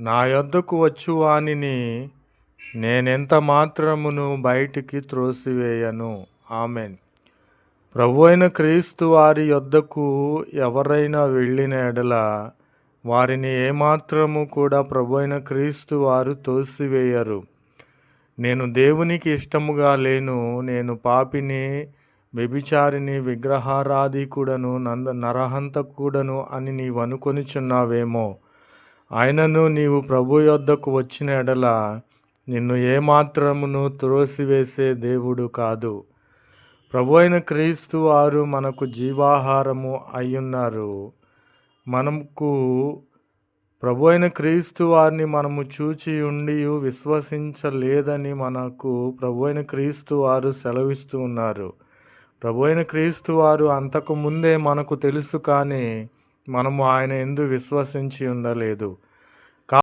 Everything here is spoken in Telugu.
నా యొద్దకు వచ్చువానిని నేనెంత మాత్రమును బయటికి త్రోసివేయను. ఆమెన్. ప్రభువైన క్రీస్తు వారి యొద్దకు ఎవరైనా వెళ్ళిన ఎడల వారిని ఏమాత్రము కూడా ప్రభువైన క్రీస్తు వారు తోసివేయరు. నేను దేవునికి ఇష్టముగా లేను, నేను పాపిని, వ్యభిచారిని, విగ్రహారాధికుడను, నరహంతకుడను అని నీవు అనుకొనిచున్నావేమో. ఆయనను నీవు ప్రభు యొద్దకు వచ్చిన ఎడల నిన్ను ఏమాత్రమును త్రోసివేసే దేవుడు కాదు. ప్రభు అయిన క్రీస్తు వారు మనకు జీవాహారము అయ్యున్నారు. మనకు ప్రభు అయిన క్రీస్తు వారిని మనము చూచి ఉండి విశ్వసించలేదని మనకు ప్రభు అయిన క్రీస్తు వారు సెలవిస్తూ ఉన్నారు. ప్రభు అయిన క్రీస్తు వారు అంతకు ముందే మనకు తెలుసు, కానీ మనము ఆయన యందు విశ్వసించి ఉండలేదు.